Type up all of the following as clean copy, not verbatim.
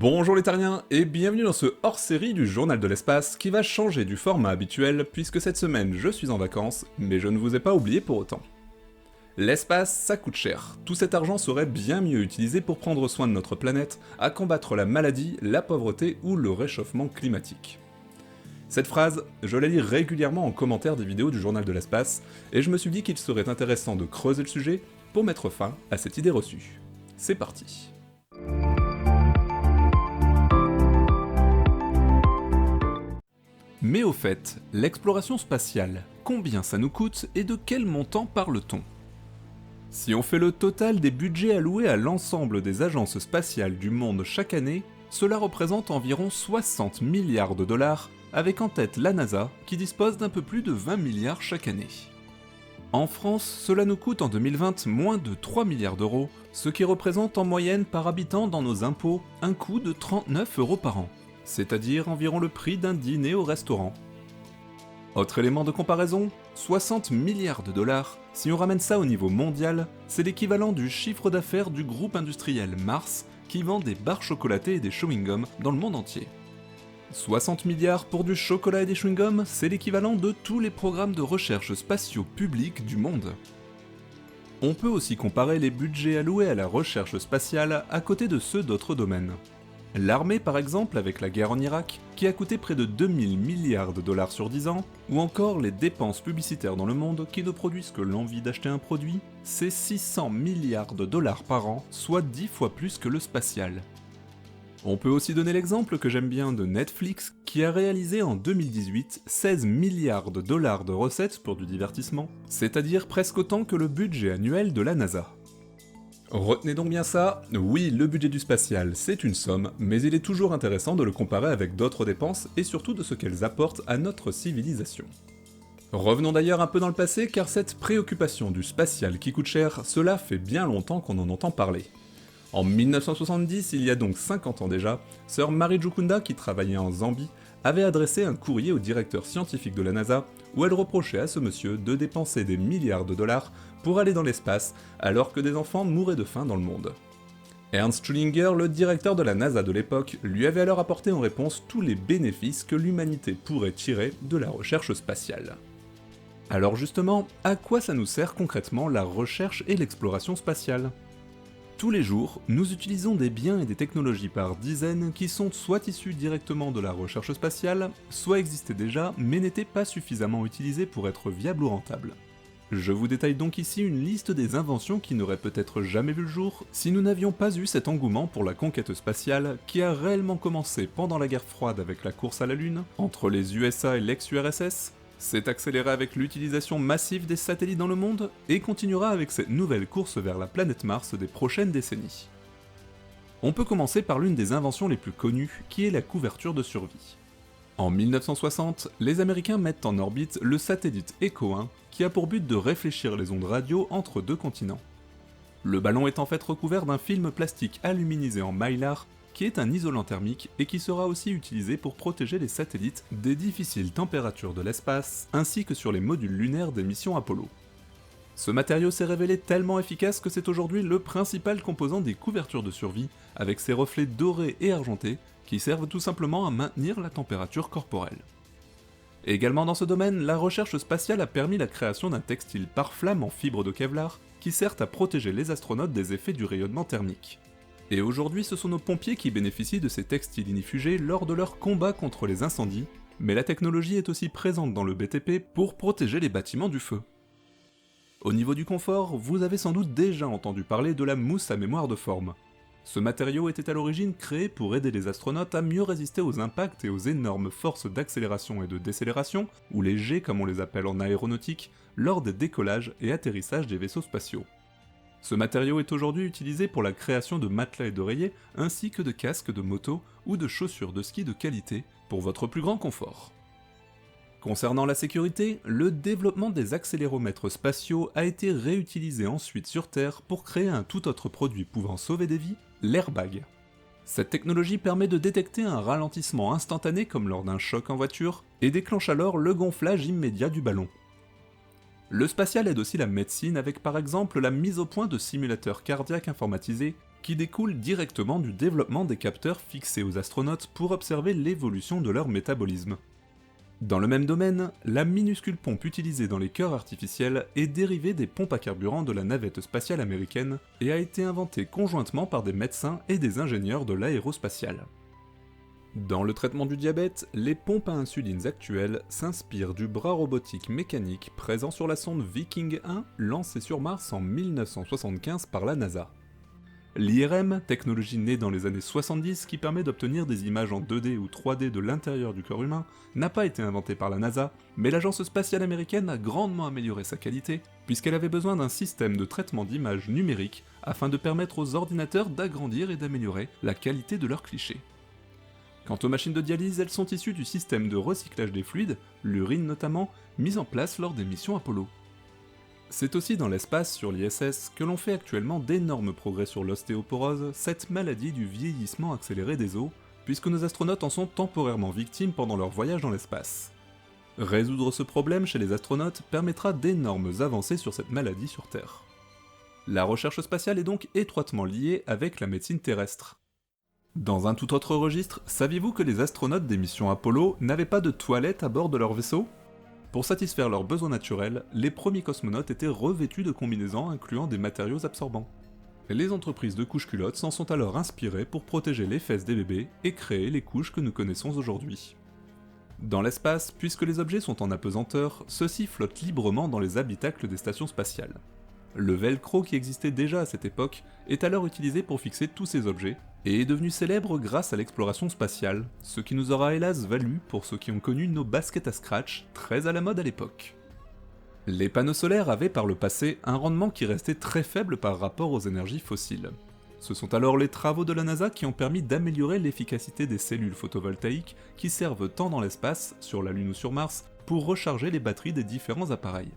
Bonjour les terriens, et bienvenue dans ce hors-série du Journal de l'Espace qui va changer du format habituel puisque cette semaine je suis en vacances, mais je ne vous ai pas oublié pour autant. L'espace, ça coûte cher. Tout cet argent serait bien mieux utilisé pour prendre soin de notre planète, à combattre la maladie, la pauvreté ou le réchauffement climatique. Cette phrase, je la lis régulièrement en commentaire des vidéos du Journal de l'Espace, et je me suis dit qu'il serait intéressant de creuser le sujet pour mettre fin à cette idée reçue. C'est parti. Mais au fait, l'exploration spatiale, combien ça nous coûte et de quel montant parle-t-on ? Si on fait le total des budgets alloués à l'ensemble des agences spatiales du monde chaque année, cela représente environ 60 milliards de dollars, avec en tête la NASA, qui dispose d'un peu plus de 20 milliards chaque année. En France, cela nous coûte en 2020 moins de 3 milliards d'euros, ce qui représente en moyenne par habitant dans nos impôts un coût de 39 € par an, c'est-à-dire environ le prix d'un dîner au restaurant. Autre élément de comparaison, 60 milliards de dollars, si on ramène ça au niveau mondial, c'est l'équivalent du chiffre d'affaires du groupe industriel Mars qui vend des barres chocolatées et des chewing-gums dans le monde entier. 60 milliards pour du chocolat et des chewing-gums, c'est l'équivalent de tous les programmes de recherche spatiaux publics du monde. On peut aussi comparer les budgets alloués à la recherche spatiale à côté de ceux d'autres domaines. L'armée par exemple avec la guerre en Irak, qui a coûté près de 2000 milliards de dollars sur 10 ans, ou encore les dépenses publicitaires dans le monde qui ne produisent que l'envie d'acheter un produit, c'est 600 milliards de dollars par an, soit 10 fois plus que le spatial. On peut aussi donner l'exemple que j'aime bien de Netflix, qui a réalisé en 2018 16 milliards de dollars de recettes pour du divertissement, c'est-à-dire presque autant que le budget annuel de la NASA. Retenez donc bien ça, oui, le budget du spatial, c'est une somme, mais il est toujours intéressant de le comparer avec d'autres dépenses et surtout de ce qu'elles apportent à notre civilisation. Revenons d'ailleurs un peu dans le passé, car cette préoccupation du spatial qui coûte cher, cela fait bien longtemps qu'on en entend parler. En 1970, il y a donc 50 ans déjà, sœur Mary Jukunda, qui travaillait en Zambie, avait adressé un courrier au directeur scientifique de la NASA où elle reprochait à ce monsieur de dépenser des milliards de dollars pour aller dans l'espace alors que des enfants mouraient de faim dans le monde. Ernst Schullinger, le directeur de la NASA de l'époque, lui avait alors apporté en réponse tous les bénéfices que l'humanité pourrait tirer de la recherche spatiale. Alors justement, à quoi ça nous sert concrètement la recherche et l'exploration spatiale ? Tous les jours, nous utilisons des biens et des technologies par dizaines qui sont soit issus directement de la recherche spatiale, soit existaient déjà mais n'étaient pas suffisamment utilisés pour être viables ou rentables. Je vous détaille donc ici une liste des inventions qui n'auraient peut-être jamais vu le jour si nous n'avions pas eu cet engouement pour la conquête spatiale qui a réellement commencé pendant la guerre froide avec la course à la Lune, entre les USA et l'ex-URSS, s'est accéléré avec l'utilisation massive des satellites dans le monde, et continuera avec cette nouvelle course vers la planète Mars des prochaines décennies. On peut commencer par l'une des inventions les plus connues, qui est la couverture de survie. En 1960, les Américains mettent en orbite le satellite Echo 1, qui a pour but de réfléchir les ondes radio entre deux continents. Le ballon est en fait recouvert d'un film plastique aluminisé en mylar, qui est un isolant thermique et qui sera aussi utilisé pour protéger les satellites des difficiles températures de l'espace, ainsi que sur les modules lunaires des missions Apollo. Ce matériau s'est révélé tellement efficace que c'est aujourd'hui le principal composant des couvertures de survie, avec ses reflets dorés et argentés, qui servent tout simplement à maintenir la température corporelle. Également dans ce domaine, la recherche spatiale a permis la création d'un textile pare-flamme en fibre de Kevlar, qui sert à protéger les astronautes des effets du rayonnement thermique. Et aujourd'hui, ce sont nos pompiers qui bénéficient de ces textiles inifugés lors de leur combat contre les incendies, mais la technologie est aussi présente dans le BTP pour protéger les bâtiments du feu. Au niveau du confort, vous avez sans doute déjà entendu parler de la mousse à mémoire de forme. Ce matériau était à l'origine créé pour aider les astronautes à mieux résister aux impacts et aux énormes forces d'accélération et de décélération, ou les G comme on les appelle en aéronautique, lors des décollages et atterrissages des vaisseaux spatiaux. Ce matériau est aujourd'hui utilisé pour la création de matelas et d'oreillers, ainsi que de casques de moto ou de chaussures de ski de qualité, pour votre plus grand confort. Concernant la sécurité, le développement des accéléromètres spatiaux a été réutilisé ensuite sur Terre pour créer un tout autre produit pouvant sauver des vies, l'airbag. Cette technologie permet de détecter un ralentissement instantané comme lors d'un choc en voiture, et déclenche alors le gonflage immédiat du ballon. Le spatial aide aussi la médecine avec par exemple la mise au point de simulateurs cardiaques informatisés qui découle directement du développement des capteurs fixés aux astronautes pour observer l'évolution de leur métabolisme. Dans le même domaine, la minuscule pompe utilisée dans les cœurs artificiels est dérivée des pompes à carburant de la navette spatiale américaine et a été inventée conjointement par des médecins et des ingénieurs de l'aérospatiale. Dans le traitement du diabète, les pompes à insuline actuelles s'inspirent du bras robotique mécanique présent sur la sonde Viking 1 lancée sur Mars en 1975 par la NASA. L'IRM, technologie née dans les années 70 qui permet d'obtenir des images en 2D ou 3D de l'intérieur du corps humain, n'a pas été inventée par la NASA, mais l'agence spatiale américaine a grandement amélioré sa qualité, puisqu'elle avait besoin d'un système de traitement d'images numériques afin de permettre aux ordinateurs d'agrandir et d'améliorer la qualité de leurs clichés. Quant aux machines de dialyse, elles sont issues du système de recyclage des fluides, l'urine notamment, mis en place lors des missions Apollo. C'est aussi dans l'espace, sur l'ISS, que l'on fait actuellement d'énormes progrès sur l'ostéoporose, cette maladie du vieillissement accéléré des os, puisque nos astronautes en sont temporairement victimes pendant leur voyage dans l'espace. Résoudre ce problème chez les astronautes permettra d'énormes avancées sur cette maladie sur Terre. La recherche spatiale est donc étroitement liée avec la médecine terrestre. Dans un tout autre registre, saviez-vous que les astronautes des missions Apollo n'avaient pas de toilettes à bord de leur vaisseau ? Pour satisfaire leurs besoins naturels, les premiers cosmonautes étaient revêtus de combinaisons incluant des matériaux absorbants. Les entreprises de couches-culottes s'en sont alors inspirées pour protéger les fesses des bébés et créer les couches que nous connaissons aujourd'hui. Dans l'espace, puisque les objets sont en apesanteur, ceux-ci flottent librement dans les habitacles des stations spatiales. Le velcro qui existait déjà à cette époque est alors utilisé pour fixer tous ces objets, et est devenu célèbre grâce à l'exploration spatiale, ce qui nous aura hélas valu pour ceux qui ont connu nos baskets à scratch, très à la mode à l'époque. Les panneaux solaires avaient par le passé un rendement qui restait très faible par rapport aux énergies fossiles. Ce sont alors les travaux de la NASA qui ont permis d'améliorer l'efficacité des cellules photovoltaïques qui servent tant dans l'espace, sur la Lune ou sur Mars, pour recharger les batteries des différents appareils.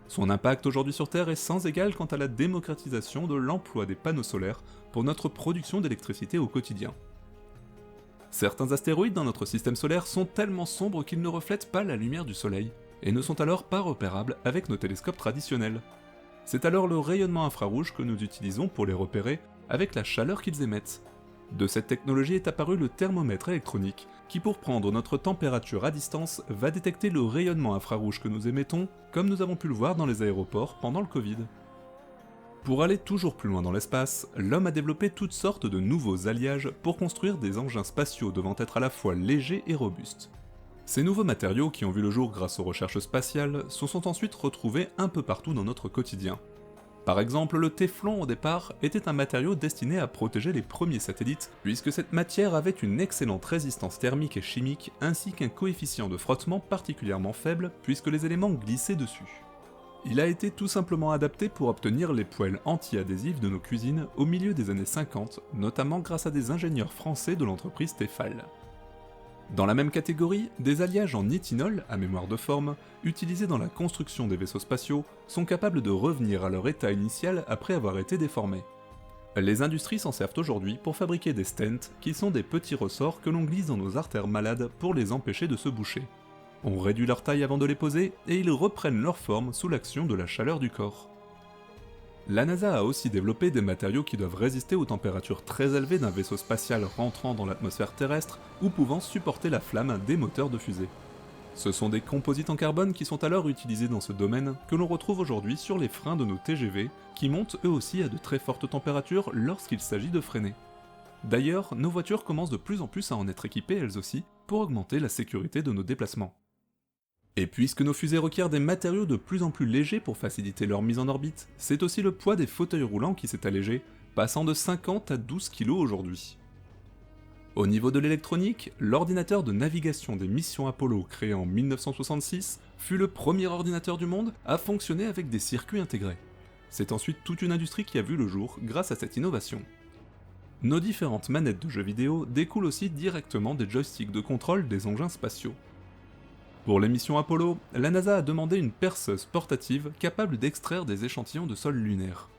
Son impact aujourd'hui sur Terre est sans égal quant à la démocratisation de l'emploi des panneaux solaires pour notre production d'électricité au quotidien. Certains astéroïdes dans notre système solaire sont tellement sombres qu'ils ne reflètent pas la lumière du Soleil, et ne sont alors pas repérables avec nos télescopes traditionnels. C'est alors le rayonnement infrarouge que nous utilisons pour les repérer avec la chaleur qu'ils émettent. De cette technologie est apparu le thermomètre électronique, qui pour prendre notre température à distance va détecter le rayonnement infrarouge que nous émettons, comme nous avons pu le voir dans les aéroports pendant le Covid. Pour aller toujours plus loin dans l'espace, l'homme a développé toutes sortes de nouveaux alliages pour construire des engins spatiaux devant être à la fois légers et robustes. Ces nouveaux matériaux qui ont vu le jour grâce aux recherches spatiales se sont ensuite retrouvés un peu partout dans notre quotidien. Par exemple, le téflon au départ était un matériau destiné à protéger les premiers satellites, puisque cette matière avait une excellente résistance thermique et chimique, ainsi qu'un coefficient de frottement particulièrement faible, puisque les éléments glissaient dessus. Il a été tout simplement adapté pour obtenir les poêles anti-adhésifs de nos cuisines au milieu des années 50, notamment grâce à des ingénieurs français de l'entreprise Tefal. Dans la même catégorie, des alliages en nitinol, à mémoire de forme, utilisés dans la construction des vaisseaux spatiaux, sont capables de revenir à leur état initial après avoir été déformés. Les industries s'en servent aujourd'hui pour fabriquer des stents, qui sont des petits ressorts que l'on glisse dans nos artères malades pour les empêcher de se boucher. On réduit leur taille avant de les poser, et ils reprennent leur forme sous l'action de la chaleur du corps. La NASA a aussi développé des matériaux qui doivent résister aux températures très élevées d'un vaisseau spatial rentrant dans l'atmosphère terrestre ou pouvant supporter la flamme des moteurs de fusée. Ce sont des composites en carbone qui sont alors utilisés dans ce domaine que l'on retrouve aujourd'hui sur les freins de nos TGV qui montent eux aussi à de très fortes températures lorsqu'il s'agit de freiner. D'ailleurs, nos voitures commencent de plus en plus à en être équipées elles aussi pour augmenter la sécurité de nos déplacements. Et puisque nos fusées requièrent des matériaux de plus en plus légers pour faciliter leur mise en orbite, c'est aussi le poids des fauteuils roulants qui s'est allégé, passant de 50 à 12 kg aujourd'hui. Au niveau de l'électronique, l'ordinateur de navigation des missions Apollo créé en 1966 fut le premier ordinateur du monde à fonctionner avec des circuits intégrés. C'est ensuite toute une industrie qui a vu le jour grâce à cette innovation. Nos différentes manettes de jeux vidéo découlent aussi directement des joysticks de contrôle des engins spatiaux. Pour les missions Apollo, la NASA a demandé une perceuse portative capable d'extraire des échantillons de sol lunaire.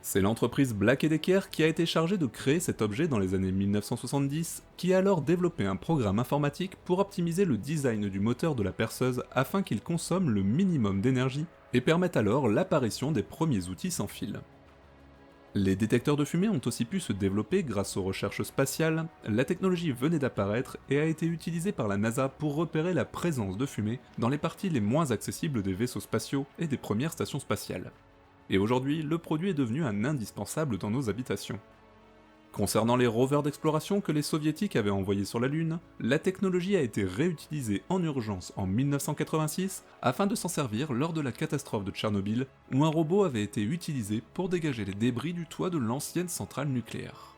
C'est l'entreprise Black & Decker qui a été chargée de créer cet objet dans les années 1970, qui a alors développé un programme informatique pour optimiser le design du moteur de la perceuse afin qu'il consomme le minimum d'énergie et permette alors l'apparition des premiers outils sans fil. Les détecteurs de fumée ont aussi pu se développer grâce aux recherches spatiales, la technologie venait d'apparaître et a été utilisée par la NASA pour repérer la présence de fumée dans les parties les moins accessibles des vaisseaux spatiaux et des premières stations spatiales. Et aujourd'hui, le produit est devenu un indispensable dans nos habitations. Concernant les rovers d'exploration que les soviétiques avaient envoyés sur la Lune, la technologie a été réutilisée en urgence en 1986 afin de s'en servir lors de la catastrophe de Tchernobyl, où un robot avait été utilisé pour dégager les débris du toit de l'ancienne centrale nucléaire.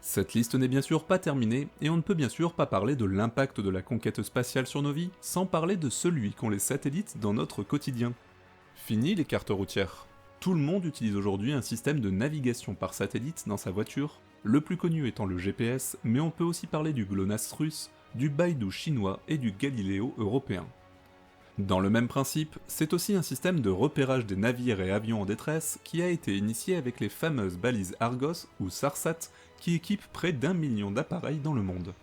Cette liste n'est bien sûr pas terminée, et on ne peut bien sûr pas parler de l'impact de la conquête spatiale sur nos vies sans parler de celui qu'ont les satellites dans notre quotidien. Fini les cartes routières. Tout le monde utilise aujourd'hui un système de navigation par satellite dans sa voiture, le plus connu étant le GPS, mais on peut aussi parler du GLONASS russe, du Baidu chinois et du Galileo européen. Dans le même principe, c'est aussi un système de repérage des navires et avions en détresse qui a été initié avec les fameuses balises Argos ou SARSAT qui équipent près d'1 million d'appareils dans le monde.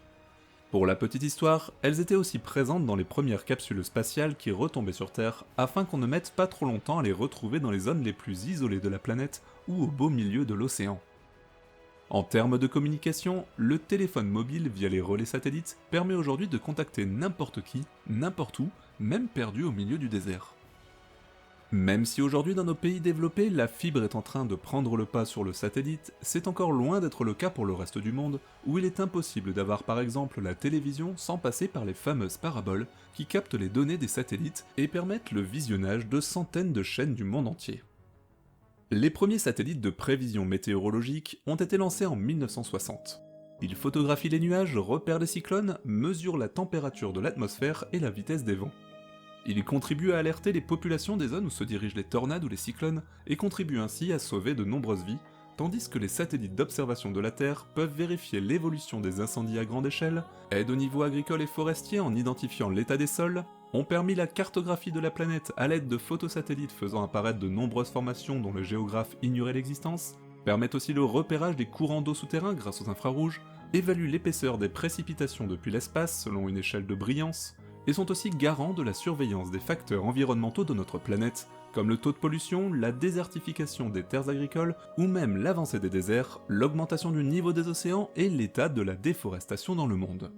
Pour la petite histoire, elles étaient aussi présentes dans les premières capsules spatiales qui retombaient sur Terre afin qu'on ne mette pas trop longtemps à les retrouver dans les zones les plus isolées de la planète ou au beau milieu de l'océan. En termes de communication, le téléphone mobile via les relais satellites permet aujourd'hui de contacter n'importe qui, n'importe où, même perdu au milieu du désert. Même si aujourd'hui dans nos pays développés, la fibre est en train de prendre le pas sur le satellite, c'est encore loin d'être le cas pour le reste du monde, où il est impossible d'avoir par exemple la télévision sans passer par les fameuses paraboles qui captent les données des satellites et permettent le visionnage de centaines de chaînes du monde entier. Les premiers satellites de prévision météorologique ont été lancés en 1960. Ils photographient les nuages, repèrent les cyclones, mesurent la température de l'atmosphère et la vitesse des vents. Ils contribuent à alerter les populations des zones où se dirigent les tornades ou les cyclones, et contribuent ainsi à sauver de nombreuses vies, tandis que les satellites d'observation de la Terre peuvent vérifier l'évolution des incendies à grande échelle, aident au niveau agricole et forestier en identifiant l'état des sols, ont permis la cartographie de la planète à l'aide de photosatellites faisant apparaître de nombreuses formations dont le géographe ignorait l'existence, permettent aussi le repérage des courants d'eau souterrains grâce aux infrarouges, évaluent l'épaisseur des précipitations depuis l'espace selon une échelle de brillance, et sont aussi garants de la surveillance des facteurs environnementaux de notre planète, comme le taux de pollution, la désertification des terres agricoles, ou même l'avancée des déserts, l'augmentation du niveau des océans et l'état de la déforestation dans le monde.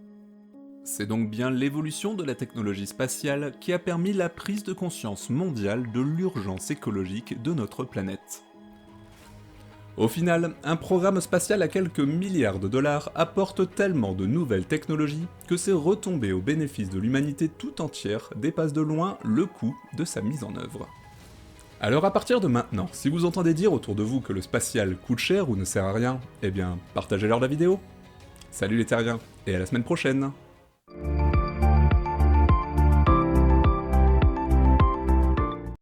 C'est donc bien l'évolution de la technologie spatiale qui a permis la prise de conscience mondiale de l'urgence écologique de notre planète. Au final, un programme spatial à quelques milliards de dollars apporte tellement de nouvelles technologies que ses retombées au bénéfice de l'humanité tout entière dépassent de loin le coût de sa mise en œuvre. Alors à partir de maintenant, si vous entendez dire autour de vous que le spatial coûte cher ou ne sert à rien, eh bien partagez-leur la vidéo. Salut les terriens, et à la semaine prochaine.